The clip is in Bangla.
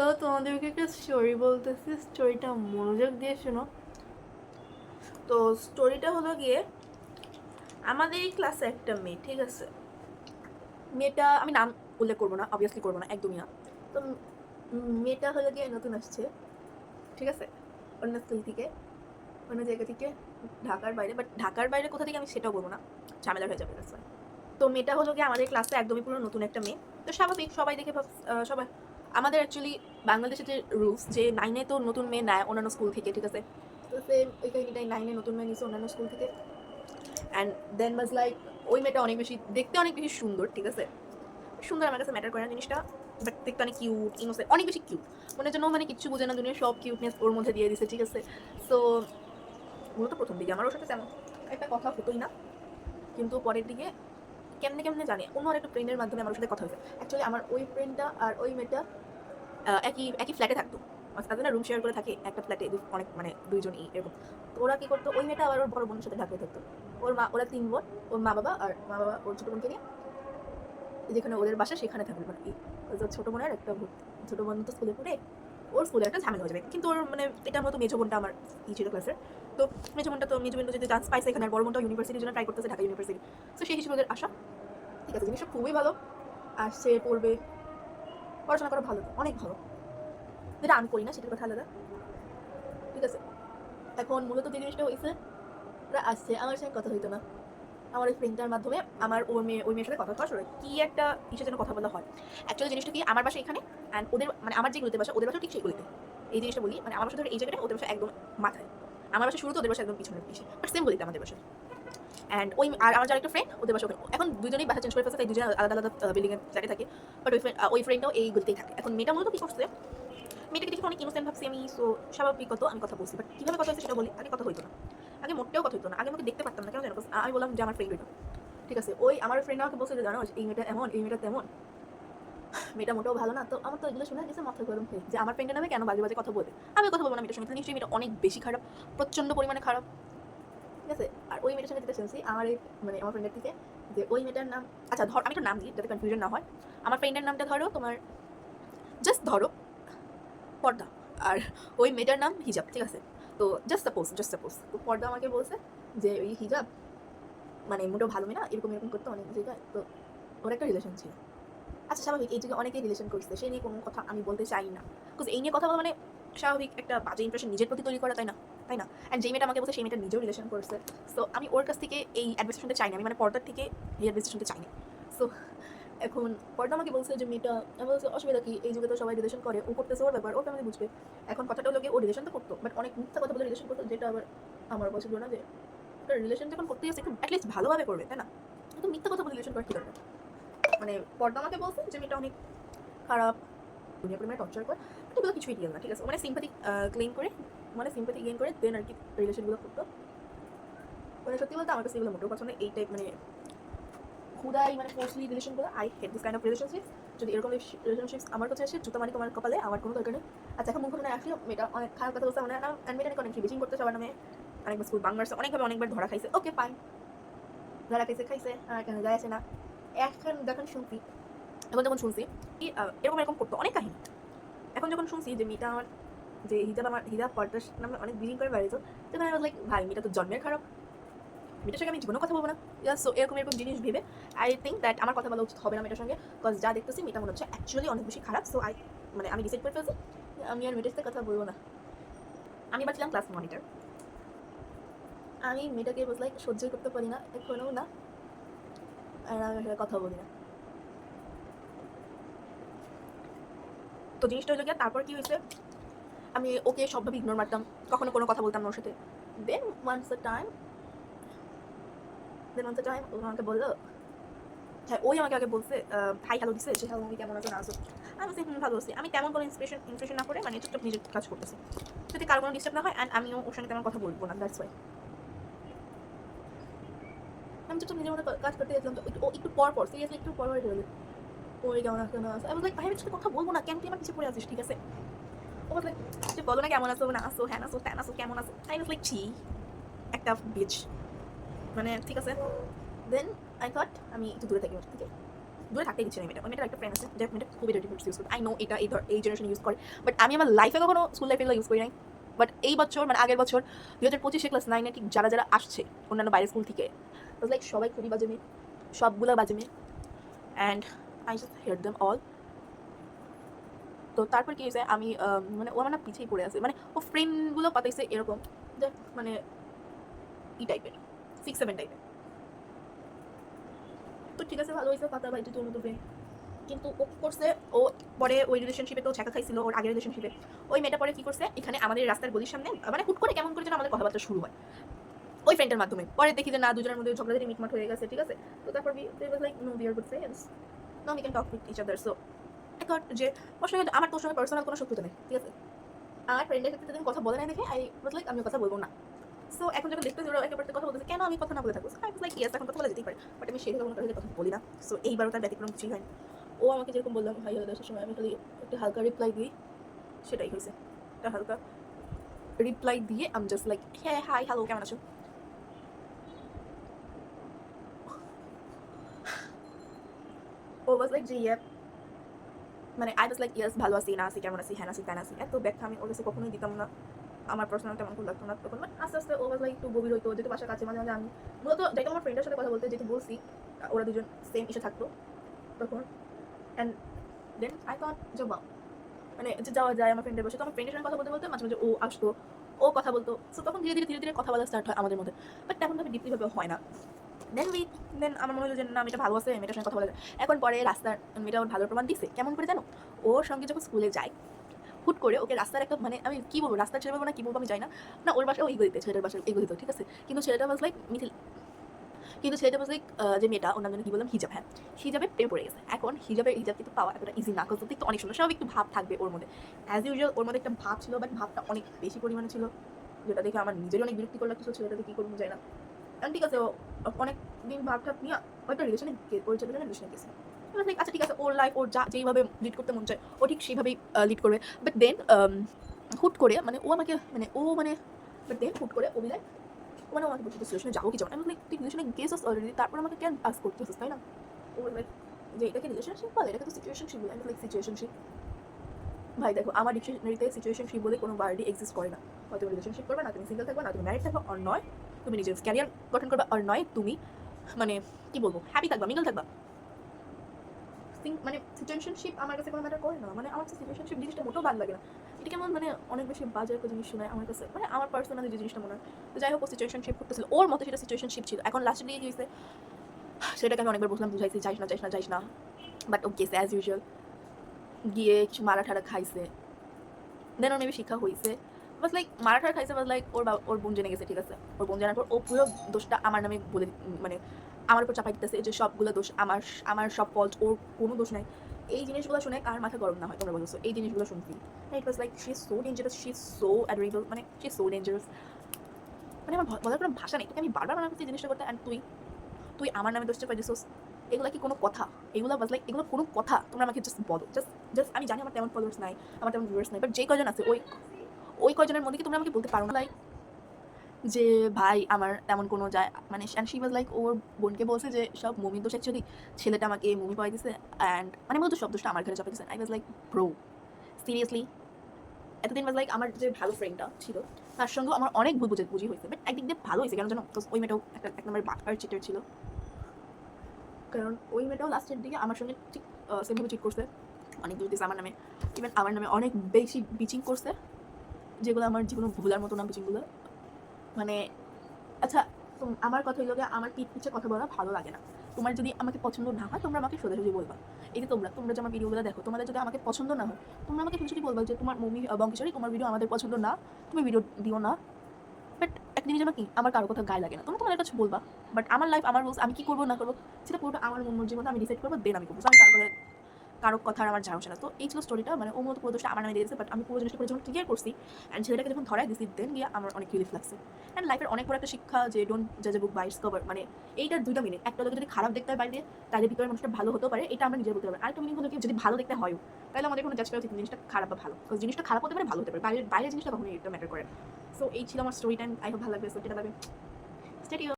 তো তোমাদেরকে একটা স্টোরি বলতেছি, স্টোরিটা মনোযোগ দিয়ে শোনো। তো স্টোরিটা হলো গিয়ে, আমাদের এই ক্লাসে একটা মেয়ে, ঠিক আছে? মেয়েটা, আমি নাম উল্লেখ করবো না, অবভিয়াসলি করবো না, একদমই না। তো মেয়েটা হলো গিয়ে নতুন আসছে, ঠিক আছে, অন্য স্কুল থেকে, অন্য জায়গা থেকে, ঢাকার বাইরে। বাট ঢাকার বাইরে কোথা থেকে আমি সেটাও বলবো না, ঝামেলা হয়ে যাবে। তো মেয়েটা হলো গিয়ে আমাদের ক্লাসে একদমই পুরো নতুন একটা মেয়ে। তো স্বাভাবিক সবাই দেখে সবাই, আমাদের অ্যাকচুয়ালি বাংলাদেশের যে রুলস, যে 9-এ তো নতুন মেয়ে নেয় অন্যান্য স্কুল থেকে, ঠিক আছে? তো সেম ওই কাহিনিটাই, 9-এ নতুন মেয়ে নিচ্ছে অন্যান্য স্কুল থেকে। অ্যান্ড দেন ওয়াজ লাইক, ওই মেয়েটা অনেক বেশি দেখতে, অনেক বেশি সুন্দর, ঠিক আছে? সুন্দর আমার কাছে ম্যাটার করে না জিনিসটা, বাট দেখতে অনেক কিউট, ইনোসেন্ট, অনেক বেশি কিউট। মনের জন্য মানে কিচ্ছু বোঝে না দুনিয়া, সব কিউটনেস ওর মধ্যে দিয়ে দিছে, ঠিক আছে? সো মূলত প্রথম দিকে আমার ওর সাথে তেমন একটা কথা হতোই না, কিন্তু পরের দিকে কেমনে কেমনে জানি অন্য আর একটা ফ্রেন্ডের মাধ্যমে আমার সাথে কথা হয়েছে। অ্যাকচুয়ালি আমার ওই ফ্রেন্ডটা আর ওই মেয়েটা একই একই ফ্ল্যাটে থাকতো। তাদের না রুম শেয়ার করে থাকে একটা ফ্ল্যাটে, অনেক মানে দুইজনই এরকম। তো ওরা কি করতো, ওই মেয়েটা আবার ওর বড় বোনের সাথে ঢাকায় থাকতো। ওরা 3 বোন, ওর মা বাবা, আর মা বাবা ওর ছোট বোনকে নিয়ে যেখানে ওদের বাসা সেখানে থাকবে। মানে কি, ছোট বোনের একটা ছোট বোন তো স্কুলে পড়ে, ওর স্কুলে একটা ঝামেলা হয়ে যাবে। কিন্তু ওর মানে এটা মতো মেজো বোনটা আমার ই ছিল ক্লাসের। তো মেজো বোনটা যদি চান্স পাইছে এখানে, আর বড় বোনটা ইউনিভার্সিটির জন্য ট্রাই করতেছে, ঢাকা ইউনিভার্সিটি। তো সেই হিসেবে ওদের আশা, ঠিক আছে, জিনিসটা খুবই ভালো। আসছে, পড়বে, পড়াশোনা করা ভালো, অনেক ভালো, যেটা আমি করি না, সেটার কথা আলাদা, ঠিক আছে? এখন মূলত যে জিনিসটা হয়েছে, ওরা আসছে, আমার সঙ্গে কথা হইতো না। আমার ওই ফ্রেন্ডটার মাধ্যমে আমার ওই মেয়ের সাথে কথা হওয়া শুরু হয়। কি একটা কিসের জন্য কথা বলা হয়। অ্যাকচুয়ালি জিনিসটা কি, আমার বাসা এখানে, অ্যান্ড ওদের মানে আমার যেগুলোতে বাসা, ওদের বাসা ঠিক সেগুলিতে। এই জিনিসটা বলি, মানে আমার বাসা ধরে এই জায়গাটা, ওদের বাসা একদম মাথায়। আমার বাসা শুরুতে, ওদের বাসা একদম পিছনের দিকে, বাট সেম গলিতে আমাদের বাসা। অ্যান্ড আর আমার যারা একটা ফ্রেন্ড, ওদের বাসা ওখানে। এখন দুজনেই বাসা চেঞ্জ করে ফেলছে, তাই দুজনে আলাদা আলাদা বিল্ডিং এর ফ্ল্যাটে থাকে। বাট ওই ফ্রেন্ডটাও এই গলিতেই থাকে। এখন মেয়েটা মূলত কি করছে, মেয়েটাকে দেখে অনেক ইনোসেন্ট ভাবছি আমি। সো স্বাভাবিক কত আমি কথা বলছি, বাট কীভাবে কথা হয়েছে সেটা বলি। আগে কথা হইতো না, আগে মোটেও কথা হইতো না, আগে আমাকে দেখতে পারতাম না, কেন জানো? আমি বললাম যে আমার ফ্রেন্ড হইতো, ঠিক আছে? ওই আমার ফ্রেন্ড আমাকে বলছে যে জানো, এই মেয়েটা এমন, এই মেয়েটা তেমন, মেয়েটা মোটেও ভালো না। তো আমার তো এগুলো শুনে গেছে মাথা গরম হয়ে, যে আমার ফ্রেন্ডের নামে কেন বাজে বাজে কথা বলবে। আমি কথা বলবো না মেয়েটার সঙ্গে, নিশ্চয়ই মেয়েটা অনেক বেশি খারাপ, প্রচণ্ড পরিমাণে খারাপ, ঠিক আছে? আর ওই মেয়েটার সঙ্গে যেটা শুনছি আমার এই মানে আমার ফ্রেন্ডের থেকে, যে ওই মেয়েটার নাম, আচ্ছা ধর আমি একটা নাম দিই যাতে কনফিউশন না হয়। আমার ফ্রেন্ডের নামটা ধরো তোমার, জাস্ট ধরো পর্দা, আর ওই মেয়েটার নাম হিজাব, ঠিক আছে? তো জাস্ট সাপোজ তো পর্দা আমাকে বলছে যে ওই হিজাব মানে মোটেও ভালো মেয়ে না, এরকম এরকম করতে অনেক জায়গায়। তো ওর একটা রিলেশন ছিল। আচ্ছা স্বাভাবিক, এই যুগে অনেকেই রিলেশন করছে, সেই নিয়ে কোনো কথা আমি বলতে চাই না, বিকজ এই নিয়ে কথা বলা মানে স্বাভাবিক একটা বাজে ইমপ্রেশন নিজের প্রতি তৈরি করা, তাই না? তাই না? অ্যান্ড যেই মেয়েটা আমাকে বলছে, সেই মেয়েটা নিজেও রিলেশন করছে। সো আমি ওর কাছ থেকে এই অ্যাডভাইস শুনতে চাই না, আমি মানে পর্দার থেকে এই অ্যাডভাইস শুনতে চাই না। সো এখন পর্দা আমাকে বলছে যে মেয়েটা, আমি বলছি অসুবিধা কি, এই যুগে তো সবাই রিলেশন করে, ও করতেছে ওর ব্যাপার, ও ফ্যামিলি বুঝবে। এখন কথাটা হলো গিয়ে, ও রিলেশন তো করতো, বাট অনেক মিথ্যা কথা বলে রিলেশন করতো, যেটা আবার আমার পছন্দ না। যে রিলেশন যখন করতে যাচ্ছে একটু অ্যাটলিস্ট ভালোভাবে করবে, তাই না? কিন্তু মিথ্যা কথা বলে রিলেশন করার কি দরকার? মানে পর্দা আমাকে বলছে যে মেয়েটা অনেক খারাপ, দুনিয়া পরিমাণে টর্চার করে, বাট এগুলো কিছুই রিয়েল না, ঠিক আছে? মানে সিম্পাথি ক্লেম করে, মানে সিম্পাথি গেইন করে দেন আর কি রিলেশনগুলো করতো। মানে সত্যি বলতে আমার কাছে এগুলো মোটেও পছন্দ, এই টাইপ মানে খুদাই মানে ফোর্সলি রিলেশনগুলো, I hate this kind of relationship. যদি এরকম রিলেশনশিপ আমার কাছে আসে, জুতো মারি তোমার কপালে, আমার কোনো দরকার নেই। আচ্ছা এখন মুখ ঘটনায় আসলে মেয়েটা অনেক খারাপ কথা বলছে আমার নাম, অ্যান্ড মেয়েটা অনেক বেচিং করতে সবার নামে, অনেকবার স্কুল বাং মারছে, অনেকভাবে অনেকবার ধরা খাইছে। ওকে ফাইন, ধরা খাইছে খাইছে, আর কেন যায় আসে না। এখন যখন শুনছি, এখন যখন শুনছি এরকম এরকম করতো অনেক কাহিনী, এখন যখন শুনছি যে মেয়েটা আমার, যে হিজাব পর্দার নামে অনেক বিলিং করে বেড়াইতো, তখন আমি লাইক ভাই মেয়েটা তো জন্মের খারাপ, মেয়েটার সঙ্গে আমি জীবনেও কথা বলবো না। সো এরকম এরকম জিনিস ভেবে আই থিঙ্ক দ্যাট আমার কথা বলা উচিত হবে না মেয়েটার সঙ্গে, বিকজ যা দেখতেছি মেয়েটা মনে হচ্ছে অ্যাকচুয়ালি অনেক বেশি খারাপ। সো আমি ডিসাইড করে ফেলছি আমি আর মেয়েটার সাথে কথা বলবো না। আমি এবার ছিলাম ক্লাস মনিটর, আমি মেয়েটাকে বস লাইক সহ্য করতে পারি না এখনও না, আর আমি আসলে কথা বলি না। তো জিনিসটা হয়ে গিয়ে তারপর কি হয়েছে, আমি ওকে সবভাবে ইগনোর মারতাম, কখনো কোনো কথা বলতাম না ওর সাথে। দেন ওয়ান্স আ টাইম ও আমাকে বললো, হ্যাঁ ওই আমাকে আগে বলছে, হাই হ্যালো দিছে, সে হ্যালো, আমি কেমন আছো না আছো। আমি বলছি ভালো আছি। আমি তেমন কোনো ইমপ্রেশন না করে মানে চুপচাপ নিজের কাজ করতেছি, যদি কারো কোনো ডিস্টার্ব না হয়, অ্যান্ড আমিও ওর সঙ্গে তেমন কথা বলবো না, দ্যাটস ওয়াই আমি চুপচাপ নিজের মতো কাজ করতে গেছিলাম। তো ও একটু পর পর সিরিয়াসলি একটু পর হয়ে গেলো, ওই কেমন আছে না আছে। আমি লাইক ভাই আমি সাথে কথা বলবো না, কেন তুই আমার পিছিয়ে পড়ে আছিস, ঠিক আছে? ও বলছে তুই বলো না কেমন আছো না আসো, হ্যাঁ আসো ত্যান আসো, কেমন আছো। আই ওয়াজ লাইক ছি, একটা বিচ, মানে ঠিক আছে। দেন আই থট আমি একটু দূরে থাকি ওর থেকে, দূরে থাকতেই দিচ্ছে না মেয়েটা। ওই মেয়েটার একটা ফ্রেন্ড আছে যে মেয়েটা খুবই ডার্টি ওয়ার্ডস ইউজ করে। আই নো এটা এই জেনারেশন ইউজ করে, বাট আমি আমার লাইফে কখনো স্কুল লাইফে এগুলো ইউজ করি নাই। বাট এই বছর মানে আগের বছর 2025 ক্লাস 9 ঠিক যারা আসছে অন্যান্য বাইরের স্কুল থেকে, লাইক সবাই খুবই বাজে মেয়ে, সবগুলো বাজে মেয়ে, and I just hate them all. তো তারপর কি হয়েছে, আমি মানে ও আমার না পিছিয়ে পড়ে আছে, মানে ও ফ্রেন্ডগুলো পাতাইছে এরকম যে মানে ই টাইপের 6-7 টাইপের। তো ঠিক আছে, ভালো হয়েছে পাতা ভাই তোর মতো ফ্রেন্ড। কিন্তু ও কী করছে, ও পরে ওই রিলেশনশিপে তো ছ্যাঁকা খাইছিল ওর আগের রিলেশনশিপে। ওই মেয়েটা পরে কী করছে, এখানে আমাদের রাস্তার গলির সামনে মানে হুট করে কেমন করে যেন আমাদের কথাবার্তা শুরু হয় ওই ফ্রেন্ডের মাধ্যমে। পরে দেখি যে না, দুজনের মধ্যে ঝগড়াঝাটি মিটমাট হয়ে গেছে, ঠিক আছে। তো তারপর like no we are good friends, now we can talk with each other. So এখন যে ওর সঙ্গে আমার তোর সঙ্গে পার্সোনাল কোনো শত্রুতা নেই, ঠিক আছে। আমার ফ্রেন্ডের ক্ষেত্রে তুমি কথা বলে নাই দেখে আই ওয়াজ লাইক আমিও কথা বলবো না। সো এখন যখন দেখতে ওরা একেবারে কথা বলতেছে, কেন আমি কথা না বলে থাকবো, আই ওয়াজ লাইক ইয়েস, এখন কথা বলে যেতেই পারে, বাট আমি সেভাবে কোনো কাছে কথা বলি না। সো এইবারও তার ব্যতিক্রম কিছুই হয়নি। ও আমাকে যেরকম বললাম হাই হ্যালো দেওয়ার সময় আমি খালি একটা হালকা রিপ্লাই দিই, সেটাই হয়েছে। একটা হালকা রিপ্লাই দিয়ে আমি জাস্ট লাইক হ্যাঁ হাই হ্যালো কেমন আছো। ও ওয়াজ লাইক যে ইয়ে মানে আই ওয়াজ লাইক ইয়েস ভালো আছি, না আছি, কেমন আছি, হ্যাঁ আছি, তাই আছি। এত ব্যাখ্যা আমি ওর কাছে কখনোই দিতাম না, আমার পার্সোনাল তেমন খুব লাগতো না তখন। বাট আস্তে আস্তে ও ওয়াজ লাইক একটু গভীর হইতো, যেহেতু বাসার কাছে মাঝে মাঝে আমি মূলত যাইতো আমার ফ্রেন্ডের সাথে কথা বলতে, যেহেতু বলছি ওরা দুজন সেম ইসে থাকতো তখন। অ্যান্ড দেন আই থট যে বা মানে যে যাওয়া যায় আমার ফ্রেন্ডের বসে, তো আমার ফ্রেন্ডের সঙ্গে কথা বলতে বলতে মাঝে মাঝে ও আসতো, ও কথা বলতো। সো তখন ধীরে ধীরে ধীরে ধীরে কথা বলা স্টার্ট হয় আমাদের মধ্যে, বাট তেমনভাবে ডিপলিভাবে হয় না। দেন আমার মনে হলো যে না মেয়েটা ভালো আছে, মেয়েটার সঙ্গে কথা বলা যায়। এখন পরে রাস্তার মেয়েটা ওর ভালো প্রমাণ দিছে কেমন করে জানো, ওর সঙ্গে যখন স্কুলে যায় হুট করে ওকে রাস্তার একটা মানে আমি কি বলবো, রাস্তার ছেলে বলবো না কি বলবো আমি জানি না, না ওর বাসাও এগো দিতে, ছেলেটার বাসায় এগো দিত, ঠিক আছে। কিন্তু ছেলেটা ওয়াজ লাইক মিথিল, কিন্তু ছেলেটা ওয়াজ লাইক যে মেয়েটা ওর নাম কি বললাম হিজাব, হ্যাঁ হিজাবে প্রেম পড়ে গেছে। এখন হিজাব কিন্তু পাওয়া এতটা ইজি না, কারণ দেখতে অনেক সুন্দর, সব একটু ভাব থাকবে ওর মধ্যে, অ্যাজ ইউজুয়াল ওর মধ্যে একটা ভাব ছিল, বাট ভাবটা অনেক বেশি পরিমাণে ছিল, যেটা দেখে আমার নিজেরই অনেক বিরক্তিকর লাগছিল, ছেলেটাকে কী করবো যায় না। কারণ ঠিক আছে ও অনেক দিন ভাব ঠাপ নিয়ে ওইটা রিলেশনে ওই ছেলেটা রিলেশনে গেছে। আচ্ছা ঠিক আছে, ওর লাইফ ওর যেইভাবে লিড করতে মন চায় ও ঠিক সেইভাবেই লিড করবে। বাট দেন হুট করে মানে ও আমাকে মানে ও মানে বাট দেন হুট করে ও বিলাই মানে ও আমাকে বলছে সিচুয়েশনে যাবো কি যাবো, আমি লাইক তুই রিলেশনে গেছিস অলরেডি, তারপর আমাকে কেন আস করতেছিস, তাই না। ও লাইক যে এটাকে রিলেশনশিপ বলে, এটাকে তো সিচুয়েশনশিপ বলে। আমি লাইক সিচুয়েশনশিপ ভাই দেখো, আমার ডিকশনারিতে সিচুয়েশনশিপ বলে কোনো ওয়ার্ডই এক্সিস্ট করে না। হয় তুমি রিলেশনশিপ করবে, না তুমি সিঙ্গেল থাকবে, না তুমি ম্যারিড থাকবে, আর নয় তুমি নিজের ক্যারিয়ার গঠন করবে, আর নয় তুমি মানে কি বলবো হ্যাপি থাকবা, মিঙ্গল থাকবা। মানে সিচুয়েশনশিপ আমার কাছে কোনো ম্যাটার করে না, মানে আমার কাছে সিচুয়েশনশিপ জিনিসটা মোটেও ভালো লাগে না। এটা কেমন মানে অনেক বেশি বাজে একটা জিনিস শোনায় আমার কাছে, মানে আমার পার্সোনালি যে জিনিসটা মনে হয়। তো যাই হোক ও সিচুয়েশনশিপ করতেছিল, ওর মতো সেটা সিচুয়েশনশিপ ছিল। এখন লাস্টে দিয়ে গিয়েছে সেটাকে আমি অনেকবার বললাম বুঝাইছি যাইস না যাইস না যাইস না, বাট ও গেছে অ্যাজ ইউজুয়াল, গিয়ে কিছু মারা ঠারা খাইছে। দেন ওর মেবি শিক্ষা হয়েছে, বাস লাইক মারাঠার খাইছে, বাস লাইক ওর বোন জেনে গেছে, ঠিক আছে। ওর বোন জানার পর ও পুরো দোষটা আমার নামে বলে মানে আমার উপর চাপাই দিতেছে, যে সবগুলো দোষ আমার, আমার সব ফল্ট, ওর কোনো দোষ নাই। এই জিনিসগুলো শুনে কার মাথা গরম না হয় তোমরা বলছো, এই জিনিসগুলো শুনছি। It was like she is so dangerous, she is so adorable, মানে শি ইজ সো ডেঞ্জারাস। মানে আমার বলার কোনো ভাষা নেই, তোকে আমি বারবার মানা করছি এই জিনিসটা করতে, অ্যান্ড তুই আমার নামে দোষটা পাই দিছোস। এগুলো কি কোনো কথা? এগুলো বাজ লাইক এগুলো কোনো কথা? তোমরা আমাকে জাস্ট বলো, জাস্ট আমি জানি আমার তেমন ফলোয়ার্স নাই, আমার তেমন ভিউয়ার্স নাই, বাট যে কজন আছে ওই কজনের মধ্যে কি তোমরা আমাকে বলতে পারো না লাইক যে ভাই আমার তেমন কোনো যায় মানে, অ্যান্ড শি ওয়াজ লাইক ওর বোনকে বলছে যে সব মমির দোষ, অ্যাকচুয়ালি ছেলেটা আমাকে মমি পাই দিছে, অ্যান্ড মানে মূলত সব দোষটা আমার ঘরে চাপাই দিছে। I was like bro seriously. এতদিন ওয়াজ লাইক আমার যে ভালো ফ্রেন্ডটা ছিল তার সঙ্গেও আমার অনেক ভুল বুঝি হয়েছে, বাট একদিক দিয়ে ভালো হয়েছে কেন জানো, বিকজ ওই মেয়েটাও এক নম্বরের বাটপার চিটার ছিল। কারণ ওই মেয়েটাও লাস্টের দিকে আমার সঙ্গে ঠিক সেমভাবে চিট করছে, অনেক দোষ দিয়েছে আমার নামে, ইভেন আমার নামে অনেক বেশি বিচিং করছে, যেগুলো আমার জীবনে ভুলার মতো না বিচিংগুলো। মানে আচ্ছা আমার কথা হইল আমার পিঠ পিছে কথা বলা ভালো লাগে না। তোমার যদি আমাকে পছন্দ না হয় তোমরা আমাকে সোজাসুজি বলবা। এই যে তোমরা যে আমার ভিডিওগুলো দেখো, তোমাদের যদি আমাকে পছন্দ না হয় তোমরা আমাকে সোজাসুজি বলবা যে তোমার মমি বঙ্কেশ্বরী তোমার ভিডিও আমাদের পছন্দ না, তুমি ভিডিও দিও না। বাট একটা জিনিস জানো কি, আমার কারো কথা গায়ে লাগে না, তোমরা তোমাদের কাছে বলবা, বাট আমার লাইফ আমার রুলস, আমি কি করবো না করবো সেটা পুরোটা আমার মন মর্জির মধ্যে আমি ডিসাইড করবো, দেন আমি করবো। আমি কারো কথার আমার জানা না। তো এই ছিল স্টোরিটা, মানে ও মতো পুরো দোষটা আমার নামে দিয়েছে, বাট আমি পুরো জিনিসটা করে যখন ক্লিয়ার করছি অ্যান্ড ছেলেটাকে যখন ধরাই দিচ্ছি, দেন গিয়ে আমার অনেক রিলিফ লাগছে। অ্যান্ড লাইফের অনেক বড় একটা শিক্ষা যে ডোন্ট জাজ এ বুক বাই ইটস কভার, মানে এইটার দুইটা মিনিং, একটা লোক যদি খারাপ দেখতে হয় বাইরে তাদের ভিতরে মানুষটা ভালো হতেও পারে, এটা আমরা নিজে বলতে পারি। আরেকটা মিনিং হলো কি যদি ভালো দেখতে হয়ও তাহলে আমাদের কোনো জাজ করা উচিত জিনিসটা খারাপ বা ভালো, বিকজ জিনিসটা খারাপ হতে পারে ভালো হতে পারে, বাইরের জিনিসটা কখনোই এটা ম্যাটার করে। সো এই ছিল আমার স্টোরি টাইম, আই হোপ ভালো লাগবে। সো এটা লাগবে স্টেডিও।